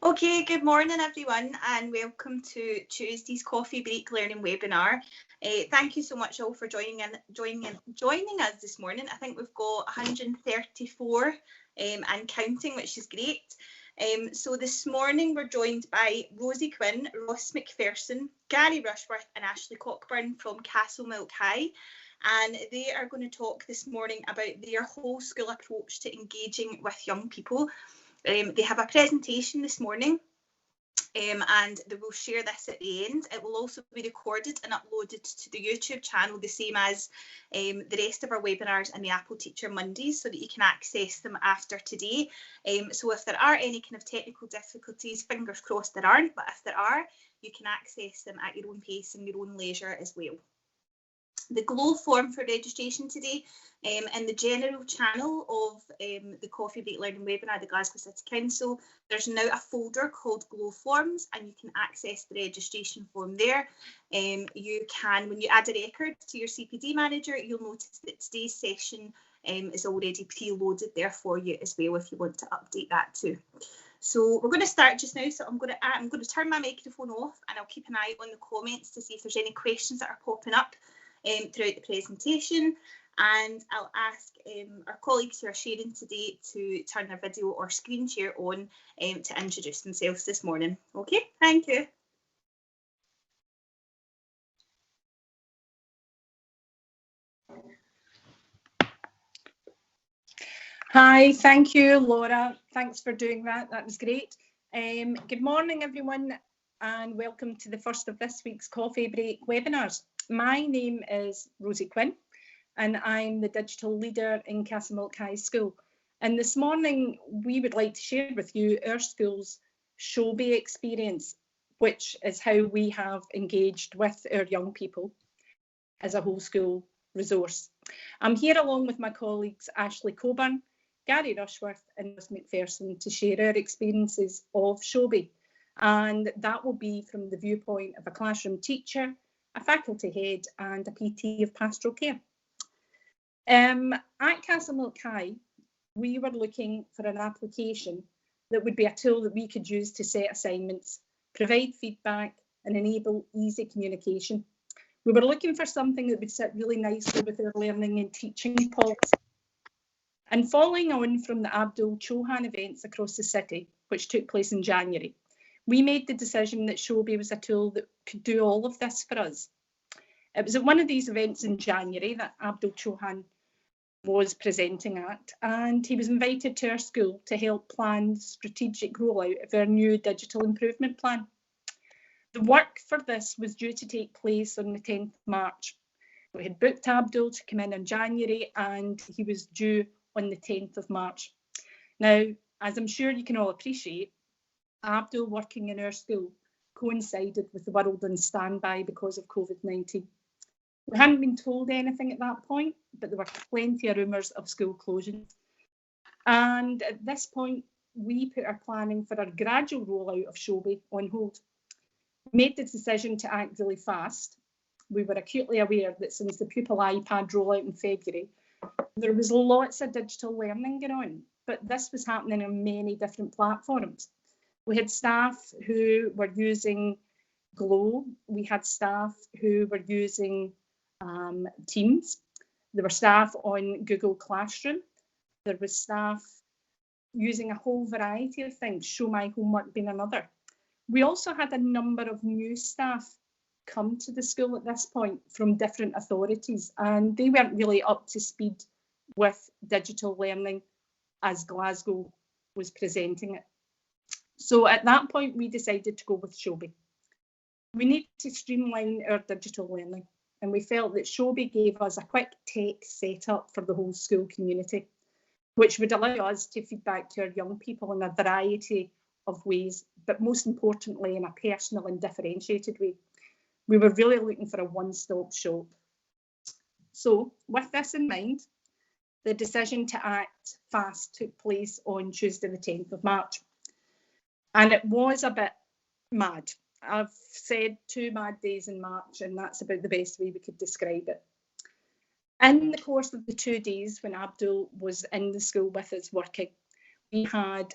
Okay, good morning everyone and welcome to Tuesday's Coffee Break Learning webinar. Thank you so much all for joining us this morning. I think we've got 134 and counting, which is great. So this morning we're joined by Rosie Quinn, Ross McPherson, Gary Rushworth and Ashleigh Cockburn from Castlemilk High. And they are going to talk this morning about their whole school approach to engaging with young people. They have a presentation this morning and they will share this at the end. It will also be recorded and uploaded to the YouTube channel, the same as the rest of our webinars and the Apple Teacher Mondays, so that you can access them after today. So if there are any kind of technical difficulties, fingers crossed there aren't, but if there are, you can access them at your own pace and your own leisure as well. The Glow form for registration today in the general channel of the Coffee Break Learning webinar, the Glasgow City Council, there's now a folder called Glow Forms and you can access the registration form there. You can, when you add a record to your CPD manager, you'll notice that today's session is already pre-loaded there for you as well if you want to update that too. So we're going to start just now, so I'm going to turn my microphone off and I'll keep an eye on the comments to see if there's any questions that are popping up throughout the presentation, and I'll ask our colleagues who are sharing today to turn their video or screen share on to introduce themselves this morning. Okay, thank you. Hi, thank you, Laura. Thanks for doing that. That was great. Good morning, everyone, and welcome to the first of this week's Coffee Break webinars. My name is Rosie Quinn, and I'm the digital leader in Castlemilk High School. And this morning, we would like to share with you our school's Showbie experience, which is how we have engaged with our young people as a whole school resource. I'm here along with my colleagues Ashleigh Cockburn, Gary Rushworth and Ross McPherson to share our experiences of Showbie. And that will be from the viewpoint of a classroom teacher, a faculty head and a PT of Pastoral Care. At Castlemilk High, we were looking for an application that would be a tool that we could use to set assignments, provide feedback and enable easy communication. We were looking for something that would sit really nicely with our learning and teaching policy. And following on from the Abdul Chohan events across the city, which took place in January, we made the decision that Showbie was a tool that could do all of this for us. It was at one of these events in January that Abdul Chohan was presenting at, and he was invited to our school to help plan the strategic rollout of our new digital improvement plan. The work for this was due to take place on the 10th of March. We had booked Abdul to come in January and he was due on the 10th of March. Now, as I'm sure you can all appreciate, Abdul working in our school coincided with the world on standby because of COVID-19. We hadn't been told anything at that point, but there were plenty of rumours of school closing. And at this point, we put our planning for our gradual rollout of Showbie on hold. We made the decision to act really fast. We were acutely aware that since the Pupil iPad rollout in February, there was lots of digital learning going on, but this was happening on many different platforms. We had staff who were using Glow. We had staff who were using Teams. There were staff on Google Classroom. There was staff using a whole variety of things, Show My Homework being another. We also had a number of new staff come to the school at this point from different authorities, and they weren't really up to speed with digital learning as Glasgow was presenting it. So at that point, we decided to go with Showbie. We needed to streamline our digital learning, and we felt that Showbie gave us a quick tech setup for the whole school community, which would allow us to feed back to our young people in a variety of ways, but most importantly, in a personal and differentiated way. We were really looking for a one-stop shop. So with this in mind, the decision to act fast took place on Tuesday the 10th of March. And it was a bit mad. I've said 2 mad days in March, and that's about the best way we could describe it. In the course of the 2 days when Abdul was in the school with us working, we had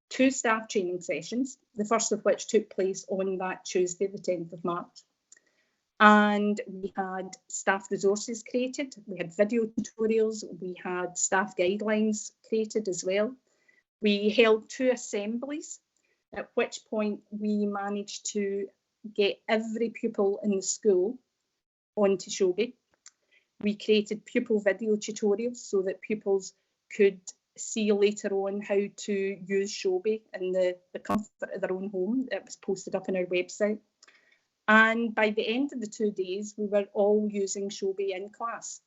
2 staff training sessions, the first of which took place on that Tuesday, the 10th of March. And we had staff resources created, we had video tutorials, we had staff guidelines created as well. We held 2 assemblies, at which point we managed to get every pupil in the school onto Showbie. We created pupil video tutorials so that pupils could see later on how to use Showbie in the comfort of their own home. It was posted up on our website. And by the end of the 2 days, we were all using Showbie in class.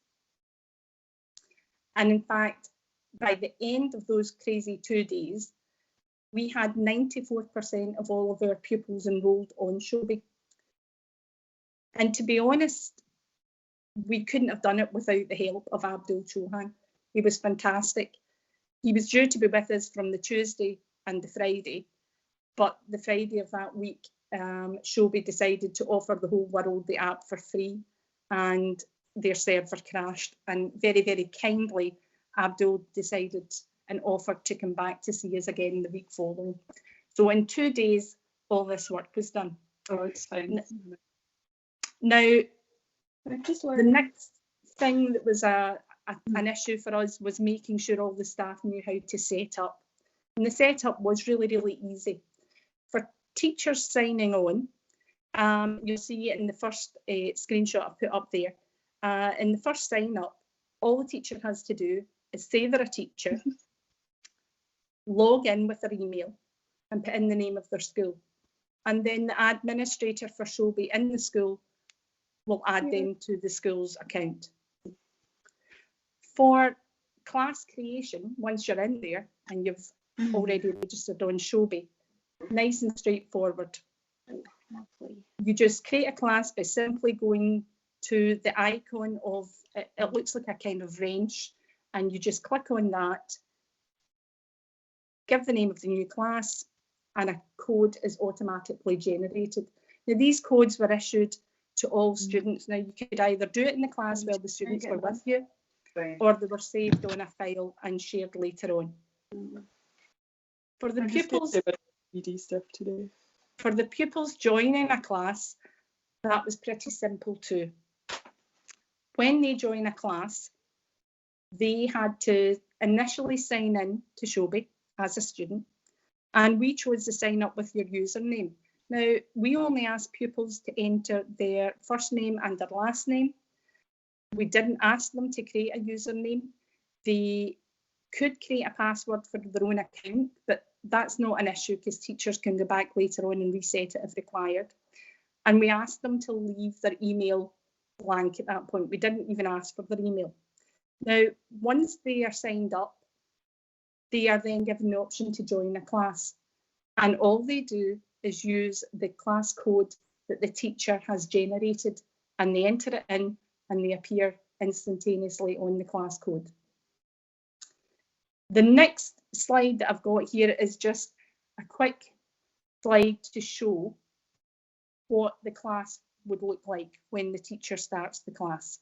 And in fact, by the end of those crazy 2 days, we had 94% of all of our pupils enrolled on Showbie. And to be honest, we couldn't have done it without the help of Abdul Chauhan. He was fantastic. He was due to be with us from the Tuesday and the Friday, but the Friday of that week, Showbie decided to offer the whole world the app for free, and their server crashed. And very, very kindly, Abdul decided and offered to come back to see us again the week following. So in 2 days, all this work was done. Oh, it's fine. Now, the next thing that was an issue for us was making sure all the staff knew how to set up. And the setup was really, really easy. For teachers signing on, you'll see in the first screenshot I've put up there, in the first sign up, all the teacher has to do is say they're a teacher, log in with their email and put in the name of their school. And then the administrator for Showbie in the school will add them to the school's account. For class creation, once you're in there and you've already registered on Showbie, nice and straightforward. You just create a class by simply going to the icon of, it looks like a kind of wrench, and you just click on that, give the name of the new class, and a code is automatically generated. Now, these codes were issued to all students. Now, you could either do it in the class while the students were with you, or they were saved on a file and shared later on. For the pupils, stuff today. For the pupils joining a class, that was pretty simple too. When they join a class, they had to initially sign in to Showbie as a student, and we chose to sign up with your username. Now, we only asked pupils to enter their first name and their last name. We didn't ask them to create a username. They could create a password for their own account, but that's not an issue because teachers can go back later on and reset it if required. And we asked them to leave their email blank at that point. We didn't even ask for their email. Now, once they are signed up, they are then given the option to join a class. And all they do is use the class code that the teacher has generated, and they enter it in and they appear instantaneously on the class code. The next slide that I've got here is just a quick slide to show what the class would look like when the teacher starts the class.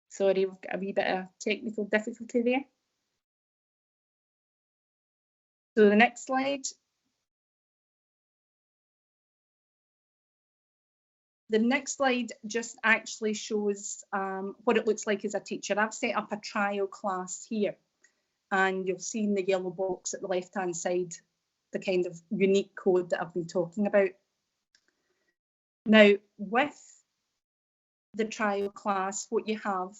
Sorry, we've got a wee bit of technical difficulty there. So the next slide. The next slide just actually shows what it looks like as a teacher. I've set up a trial class here, and you'll see in the yellow box at the left-hand side the kind of unique code that I've been talking about. Now, with the trial class, what you have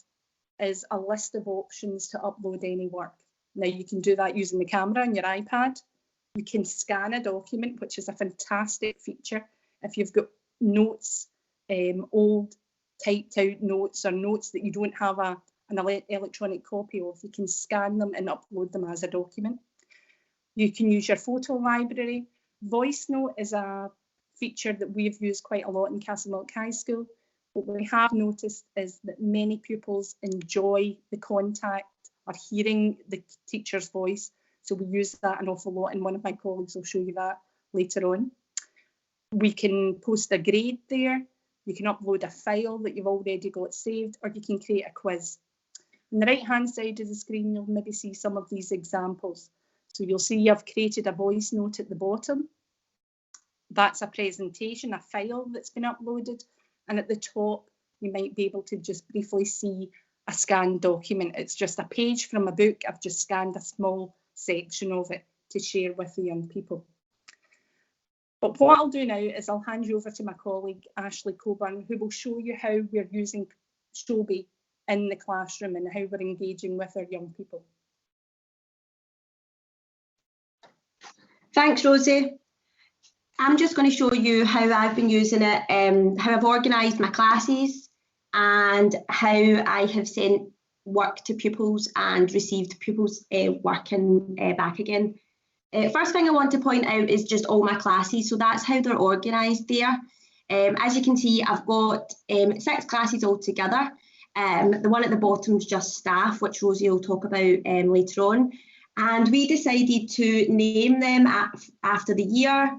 is a list of options to upload any work. Now, you can do that using the camera on your iPad. You can scan a document, which is a fantastic feature. If you've got notes, old typed out notes or notes that you don't have an electronic copy of, you can scan them and upload them as a document. You can use your photo library. Voice note is a feature that we've used quite a lot in Castlemilk High School. What we have noticed is that many pupils enjoy the contact or hearing the teacher's voice. So we use that an awful lot, and one of my colleagues will show you that later on. We can post a grade there. You can upload a file that you've already got saved, or you can create a quiz. On the right hand side of the screen, you'll maybe see some of these examples. So you'll see I've created a voice note at the bottom. That's a presentation, a file that's been uploaded. And at the top, you might be able to just briefly see a scanned document. It's just a page from a book. I've just scanned a small section of it to share with the young people. But what I'll do now is I'll hand you over to my colleague, Ashleigh Cockburn, who will show you how we're using Showbie in the classroom and how we're engaging with our young people. Thanks, Rosie. I'm just going to show you how I've been using it, how I've organised my classes and how I have sent work to pupils and received pupils' work back again. First thing I want to point out is just all my classes, so that's how they're organised there. As you can see, I've got 6 classes altogether. The one at the bottom is just staff, which Rosie will talk about later on. And we decided to name them after the year,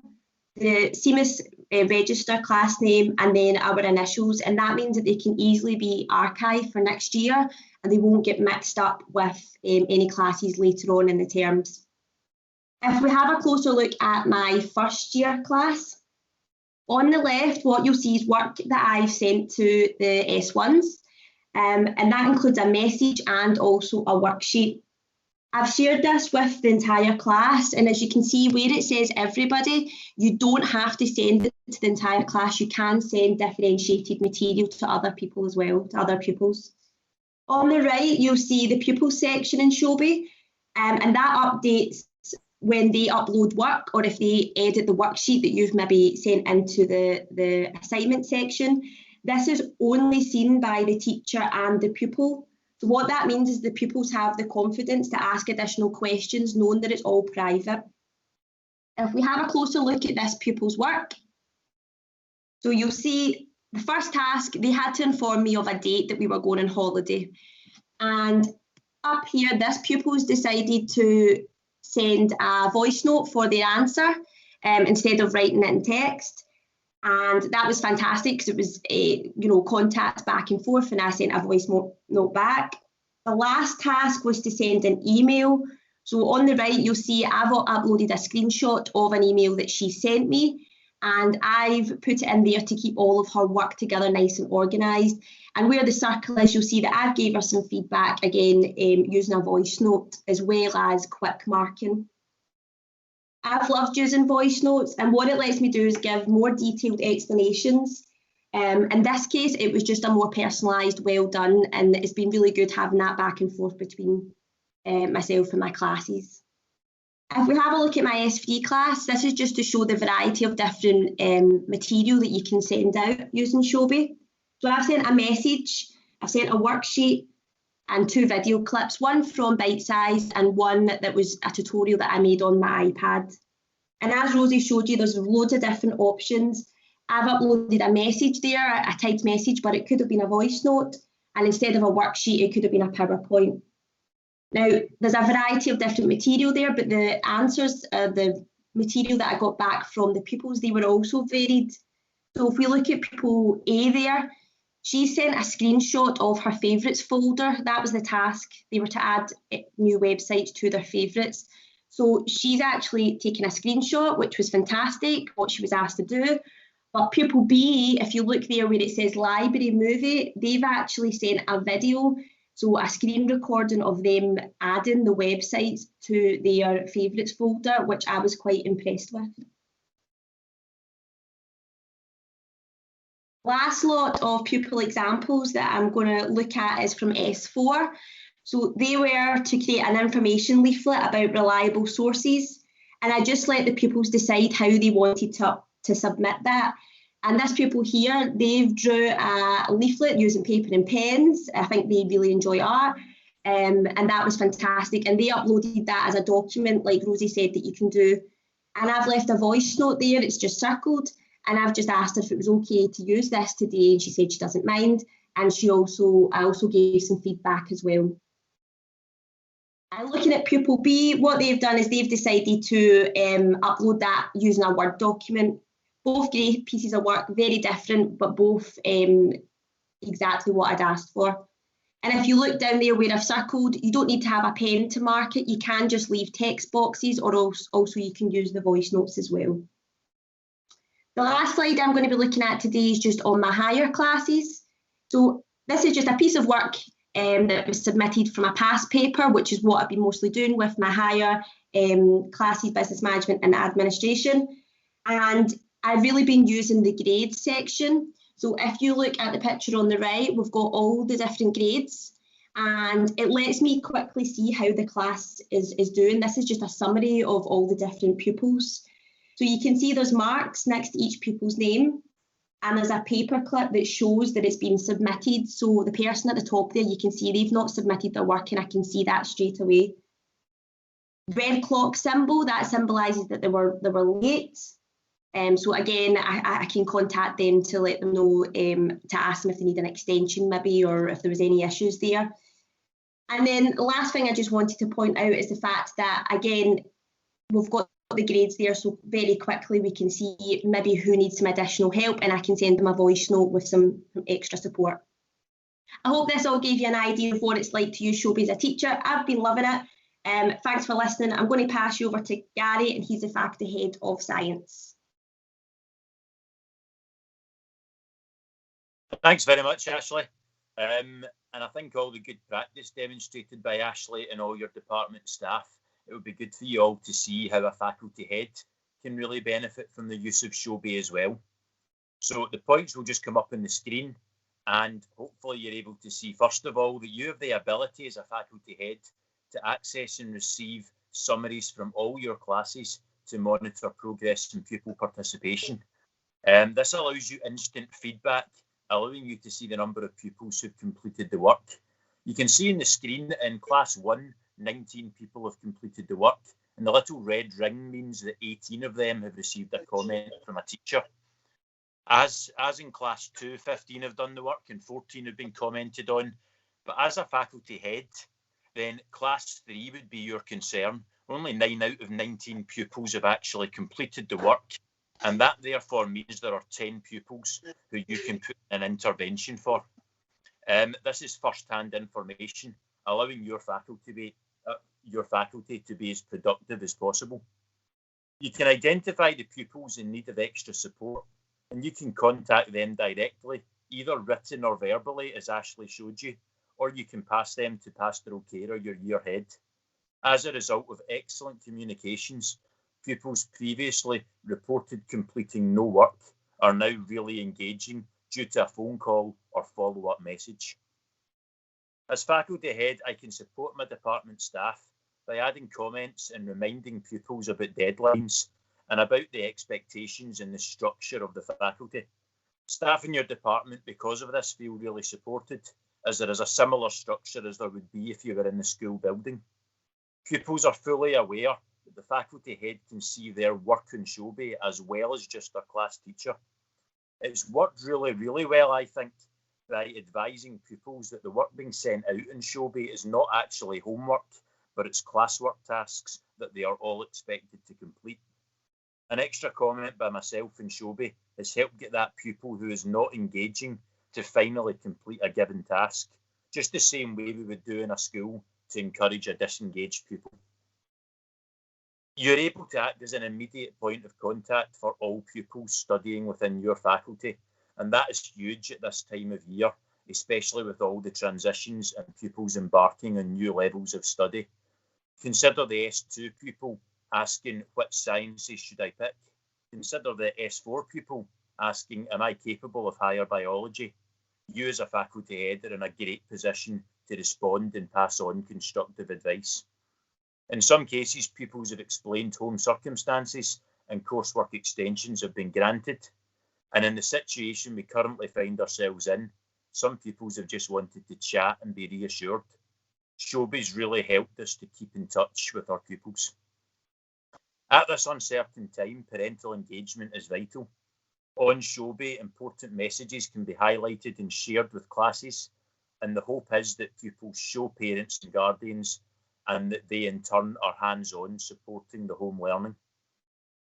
the CMIS register class name, and then our initials. And that means that they can easily be archived for next year and they won't get mixed up with any classes later on in the terms. If we have a closer look at my first year class, on the left, what you'll see is work that I've sent to the S1s, and that includes a message and also a worksheet. I've shared this with the entire class, and as you can see where it says everybody, you don't have to send it to the entire class. You can send differentiated material to other people as well, to other pupils. On the right, you'll see the Pupil section in Showbie, and that updates when they upload work or if they edit the worksheet that you've maybe sent into the assignment section. This is only seen by the teacher and the pupil. So what that means is the pupils have the confidence to ask additional questions, knowing that it's all private. If we have a closer look at this pupil's work, so you'll see the first task, they had to inform me of a date that we were going on holiday. And up here, this pupil's decided to send a voice note for their answer instead of writing it in text. And that was fantastic because it was contact back and forth, and I sent a voice note back. The last task was to send an email. So on the right, you'll see I've uploaded a screenshot of an email that she sent me, and I've put it in there to keep all of her work together nice and organised. And where the circle is, you'll see that I've gave her some feedback, again, using a voice note as well as quick marking. I've loved using voice notes, and what it lets me do is give more detailed explanations. In this case, it was just a more personalised, well done, and it's been really good having that back and forth between myself and my classes. If we have a look at my S3 class, this is just to show the variety of different material that you can send out using Showbie. So I've sent a message, I've sent a worksheet, and 2 video clips, one from Bite Size and one that was a tutorial that I made on my iPad. And as Rosie showed you, there's loads of different options. I've uploaded a message there, a typed message, but it could have been a voice note. And instead of a worksheet, it could have been a PowerPoint. Now, there's a variety of different material there, but the answers, the material that I got back from the pupils, they were also varied. So if we look at pupil A there, she sent a screenshot of her favourites folder. That was the task. They were to add new websites to their favourites. So she's actually taken a screenshot, which was fantastic, what she was asked to do. But pupil B, if you look there where it says library movie, they've actually sent a video, so a screen recording of them adding the websites to their favourites folder, which I was quite impressed with. Last lot of pupil examples that I'm going to look at is from S4. So they were to create an information leaflet about reliable sources, and I just let the pupils decide how they wanted to submit that. And this pupil here, they've drew a leaflet using paper and pens. I think they really enjoy art, and that was fantastic. And they uploaded that as a document, like Rosie said, that you can do. And I've left a voice note there, it's just circled. And I've just asked her if it was okay to use this today, and she said she doesn't mind. And I also gave some feedback as well. And looking at pupil B, what they've done is they've decided to upload that using a Word document. Both great pieces of work, very different, but both exactly what I'd asked for. And if you look down there where I've circled, you don't need to have a pen to mark it. You can just leave text boxes, or also you can use the voice notes as well. The last slide I'm going to be looking at today is just on my higher classes. So this is just a piece of work that was submitted from a past paper, which is what I've been mostly doing with my higher classes, business management and administration. And I've really been using the grades section. So if you look at the picture on the right, we've got all the different grades, and it lets me quickly see how the class is doing. This is just a summary of all the different pupils. So you can see there's marks next to each pupil's name, and there's a paper clip that shows that it's been submitted. So the person at the top there, you can see they've not submitted their work, and I can see that straight away. Red clock symbol, that symbolises that they were late. So again, I can contact them to let them know, to ask them if they need an extension maybe, or if there was any issues there. And then the last thing I just wanted to point out is the fact that, again, we've got the grades there, so very quickly we can see maybe who needs some additional help, and I can send them a voice note with some extra support. I hope this all gave you an idea of what it's like to use Showbie as a teacher. I've been loving it. Thanks for listening. I'm going to pass you over to Gary, and he's the Faculty Head of Science. Thanks very much, Ashleigh. And I think all the good practice demonstrated by Ashleigh and all your department staff, it would be good for you all to see how a faculty head can really benefit from the use of Showbie as well. So the points will just come up on the screen, and hopefully you're able to see, first of all, that you have the ability as a faculty head to access and receive summaries from all your classes to monitor progress and pupil participation. This allows you instant feedback, allowing you to see the number of pupils who've completed the work. You can see on the screen that in Class 1, 19 people have completed the work, and the little red ring means that 18 of them have received a comment from a teacher. As in Class 2, 15 have done the work and 14 have been commented on. But as a faculty head, then Class 3 would be your concern. Only 9 out of 19 pupils have actually completed the work, and that therefore means there are 10 pupils who you can put an intervention for. This is first-hand information, allowing your faculty to be as productive as possible. You can identify the pupils in need of extra support, and you can contact them directly, either written or verbally, as Ashleigh showed you, or you can pass them to Pastoral Care or your year head. As a result of excellent communications, pupils previously reported completing no work are now really engaging due to a phone call or follow-up message. As faculty head, I can support my department staff by adding comments and reminding pupils about deadlines and about the expectations and the structure of the faculty. Staff in your department, because of this, feel really supported, as there is a similar structure as there would be if you were in the school building. Pupils are fully aware that the faculty head can see their work on Showbie as well as just their class teacher. It's worked really, really well, I think, by advising pupils that the work being sent out in Showbie is not actually homework, but it's classwork tasks that they are all expected to complete. An extra comment by myself in Showbie has helped get that pupil who is not engaging to finally complete a given task, just the same way we would do in a school to encourage a disengaged pupil. You're able to act as an immediate point of contact for all pupils studying within your faculty, and that is huge at this time of year, especially with all the transitions and pupils embarking on new levels of study. Consider the S2 pupil asking which sciences should I pick. Consider the S4 pupil asking, am I capable of higher biology? You as a faculty head are in a great position to respond and pass on constructive advice. In some cases, pupils have explained home circumstances and coursework extensions have been granted. And in the situation we currently find ourselves in, some pupils have just wanted to chat and be reassured. Showbie's really helped us to keep in touch with our pupils. At this uncertain time, parental engagement is vital. On Showbie, important messages can be highlighted and shared with classes, and the hope is that pupils show parents and guardians and that they in turn are hands-on supporting the home learning.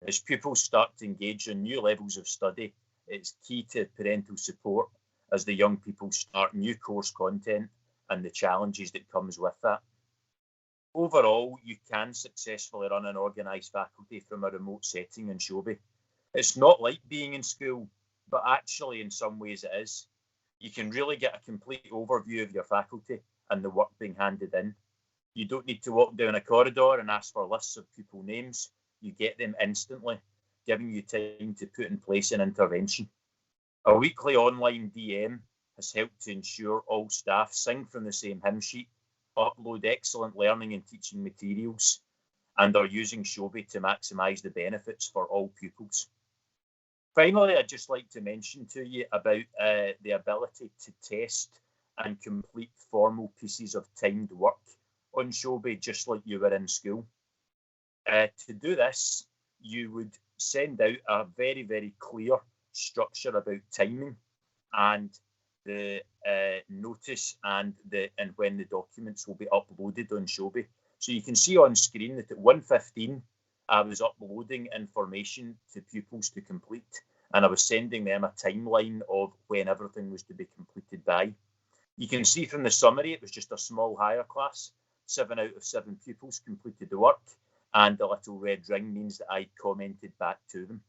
As pupils start to engage in new levels of study, it's key to parental support as the young people start new course content and the challenges that comes with that. Overall, you can successfully run an organised faculty from a remote setting in Showbie. It's not like being in school, but actually in some ways it is. You can really get a complete overview of your faculty and the work being handed in. You don't need to walk down a corridor and ask for lists of pupil names. You get them instantly, giving you time to put in place an intervention. A weekly online DM has helped to ensure all staff sing from the same hymn sheet, upload excellent learning and teaching materials, and are using Showbie to maximise the benefits for all pupils. Finally, I'd just like to mention to you about the ability to test and complete formal pieces of timed work on Showbie, just like you were in school. To do this, you would send out a very, very clear structure about timing and the notice and when the documents will be uploaded on Showbie. So you can see on screen that at 1:15 I was uploading information to pupils to complete, and I was sending them a timeline of when everything was to be completed by. You can see from the summary it was just a small higher class. 7 out of 7 pupils completed the work, and the little red ring means that I commented back to them.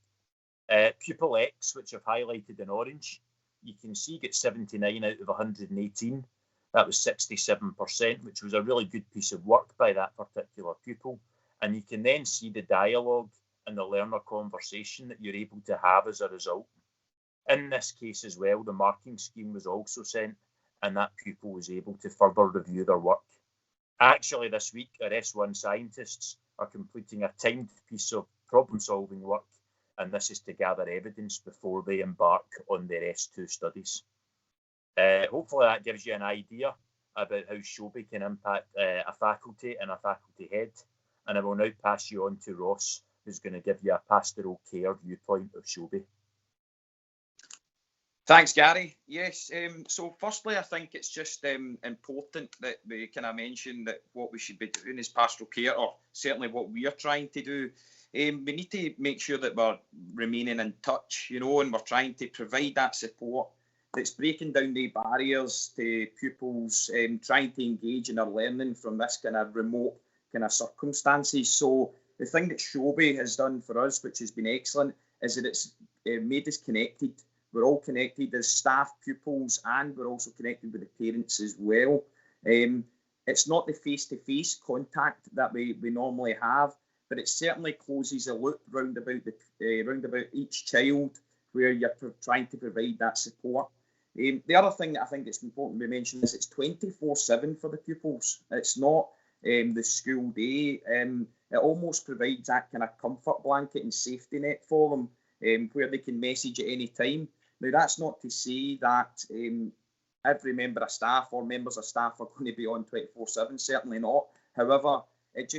Pupil X, which I've highlighted in orange, you can see get 79 out of 118. That was 67%, which was a really good piece of work by that particular pupil. And you can then see the dialogue and the learner conversation that you're able to have as a result. In this case as well, the marking scheme was also sent, and that pupil was able to further review their work. Actually, this week, our S1 scientists are completing a timed piece of problem-solving work, and this is to gather evidence before they embark on their S2 studies. Hopefully that gives you an idea about how Showbie can impact a faculty and a faculty head. And I will now pass you on to Ross, who's going to give you a pastoral care viewpoint of Showbie. Thanks, Gary. Yes, so firstly, I think it's just important that we kind of mention that what we should be doing is pastoral care, or certainly what we are trying to do. We need to make sure that we're remaining in touch, and we're trying to provide that support that's breaking down the barriers to pupils trying to engage in their learning from this kind of remote kind of circumstances. So the thing that Showbie has done for us, which has been excellent, is that it's made us connected. We're all connected as staff, pupils, and we're also connected with the parents as well. It's not the face-to-face contact that we normally have, but it certainly closes a loop round about each child where you're trying to provide that support. The other thing that I think it's important to mention is it's 24/7 for the pupils. It's not the school day. It almost provides that kind of comfort blanket and safety net for them, where they can message at any time. Now, that's not to say that every member of staff or members of staff are going to be on 24/7, certainly not. However, it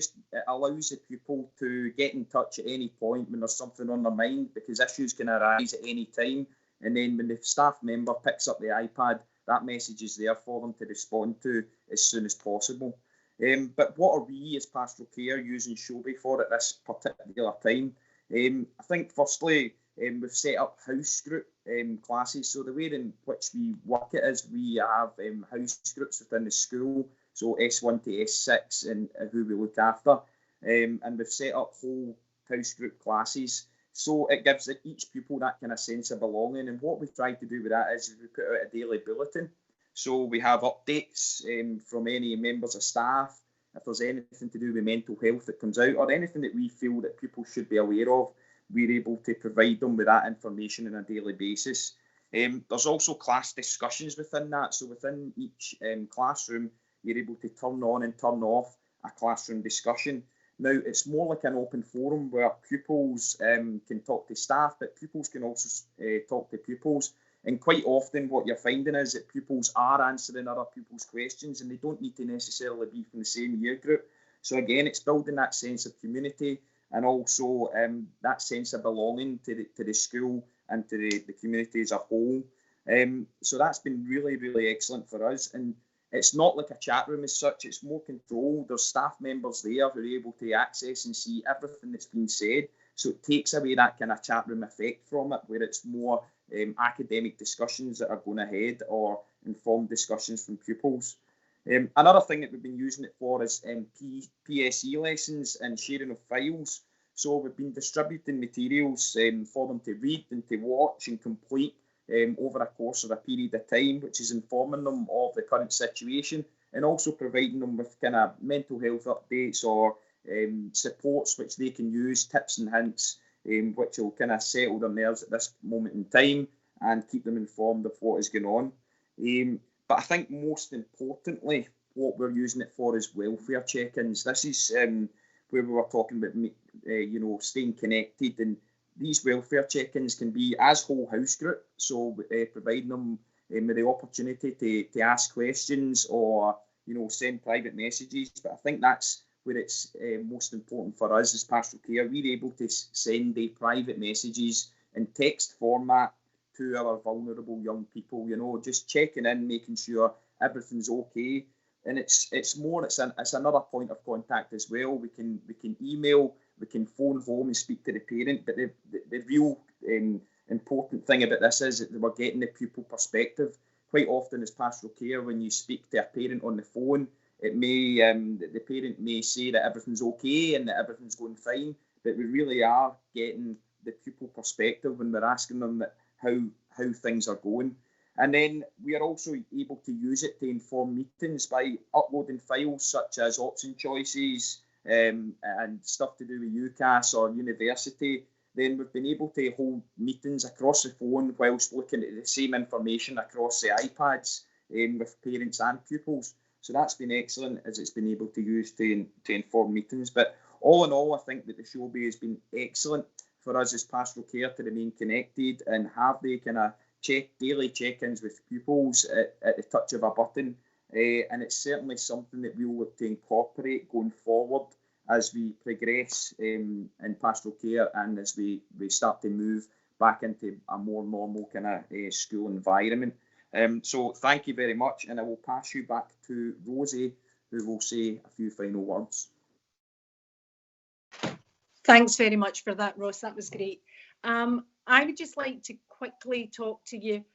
allows the pupil to get in touch at any point when there's something on their mind, because issues can arise at any time. And then when the staff member picks up the iPad, that message is there for them to respond to as soon as possible. But what are we as Pastoral Care using Showbie for at this particular time? I think firstly, we've set up house group classes. So the way in which we work it is we have house groups within the school, so S1 to S6, and who we look after. And we've set up whole house group classes. So it gives each pupil that kind of sense of belonging. And what we've tried to do with that is we put out a daily bulletin. So we have updates from any members of staff. If there's anything to do with mental health that comes out, or anything that we feel that people should be aware of, we're able to provide them with that information on a daily basis. There's also class discussions within that. So within each classroom, you're able to turn on and turn off a classroom discussion. Now, it's more like an open forum where pupils can talk to staff, but pupils can also talk to pupils. And quite often what you're finding is that pupils are answering other pupils' questions, and they don't need to necessarily be from the same year group. So again, it's building that sense of community, and also that sense of belonging to the school and to the community as a whole. So that's been really, really excellent for us. And it's not like a chat room as such, it's more controlled. There's staff members there who are able to access and see everything that's been said. So it takes away that kind of chat room effect from it, where it's more academic discussions that are going ahead or informed discussions from pupils. Another thing that we've been using it for is PSE lessons and sharing of files. So we've been distributing materials for them to read and to watch and complete over a course of a period of time, which is informing them of the current situation and also providing them with kind of mental health updates or supports which they can use, tips and hints, which will kind of settle their nerves at this moment in time and keep them informed of what is going on. But I think most importantly, what we're using it for is welfare check-ins. This is where we were talking about, staying connected, and these welfare check-ins can be as whole house group, so providing them with the opportunity to ask questions or, send private messages. But I think that's where it's most important for us as Pastoral Care. We're able to send the private messages in text format to our vulnerable young people, just checking in, making sure everything's okay. And it's another point of contact as well. We can email, we can phone home and speak to the parent, but the real important thing about this is that we're getting the pupil perspective. Quite often as Pastoral Care, when you speak to a parent on the phone, it may the parent may say that everything's okay and that everything's going fine, but we really are getting the pupil perspective when we're asking them that how things are going. And then we are also able to use it to inform meetings by uploading files such as option choices and stuff to do with UCAS or university. Then we've been able to hold meetings across the phone whilst looking at the same information across the iPads with parents and pupils. So that's been excellent, as it's been able to use to inform meetings. But all in all, I think that the Showbie has been excellent for us as Pastoral Care to remain connected and have the kind of daily check-ins with pupils at the touch of a button. And it's certainly something that we'll look to incorporate going forward as we progress in Pastoral Care and as we start to move back into a more normal kind of school environment. So thank you very much, and I will pass you back to Rosie, who will say a few final words. Thanks very much for that, Ross. That was great. I would just like to quickly talk to you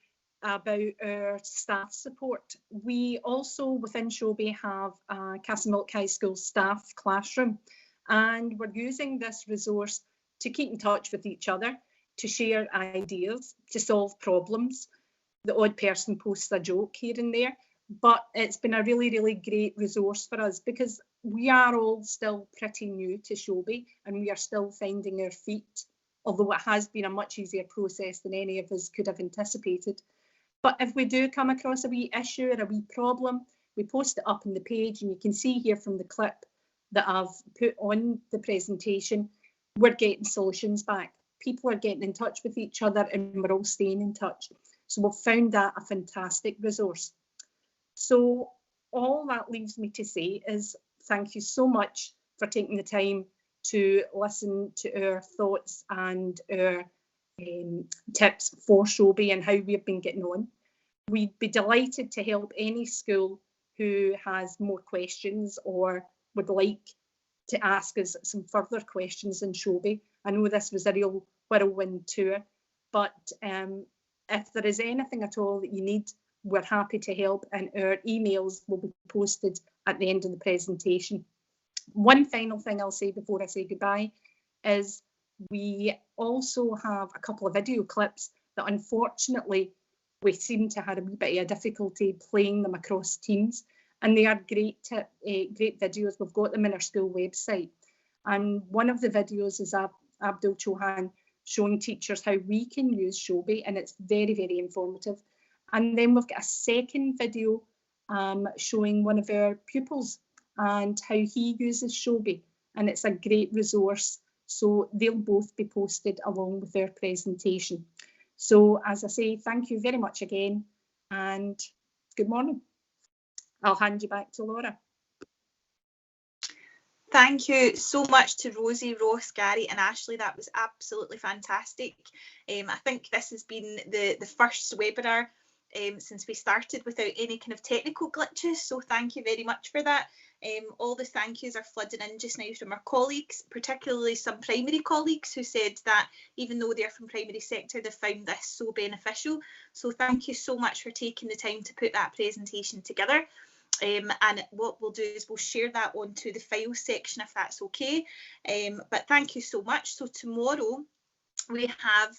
about our staff support. We also within Showbie have a Castlemilk High School staff classroom, and we're using this resource to keep in touch with each other, to share ideas, to solve problems. The odd person posts a joke here and there, but it's been a really, really great resource for us because we are all still pretty new to Showbie and we are still finding our feet, although it has been a much easier process than any of us could have anticipated. But if we do come across a wee issue or a wee problem, we post it up on the page, and you can see here from the clip that I've put on the presentation, we're getting solutions back. People are getting in touch with each other and we're all staying in touch. So we've found that a fantastic resource. So all that leaves me to say is thank you so much for taking the time to listen to our thoughts and our tips for Showbie and how we've been getting on. We'd be delighted to help any school who has more questions or would like to ask us some further questions in Showbie. I know this was a real whirlwind tour, but if there is anything at all that you need, we're happy to help, and our emails will be posted at the end of the presentation. One final thing I'll say before I say goodbye is we also have a couple of video clips that unfortunately we seem to have a wee bit of difficulty playing them across Teams, and they are great videos. We've got them in our school website, and one of the videos is Abdul Chauhan showing teachers how we can use Showbie, and it's very, very informative. And then we've got a second video showing one of our pupils and how he uses Showbie, and it's a great resource. So they'll both be posted along with their presentation. So as I say, thank you very much again, and good morning. I'll hand you back to Laura. Thank you so much to Rosie, Ross, Gary and Ashleigh. That was absolutely fantastic. I think this has been the first webinar since we started without any kind of technical glitches, so thank you very much for that. All the thank yous are flooding in just now from our colleagues, particularly some primary colleagues who said that even though they're from primary sector, they found this so beneficial. So thank you so much for taking the time to put that presentation together. And what we'll do is we'll share that onto the file section if that's okay. But thank you so much. So tomorrow we have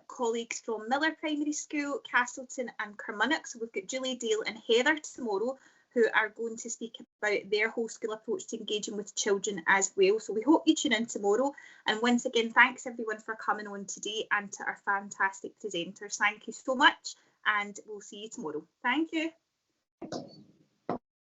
colleagues from Miller Primary School, Castleton and Kermunnock. So we've got Julie, Dale and Heather tomorrow, who are going to speak about their whole school approach to engaging with children as well. So we hope you tune in tomorrow. And once again, thanks everyone for coming on today, and to our fantastic presenters. Thank you so much, and we'll see you tomorrow. Thank you.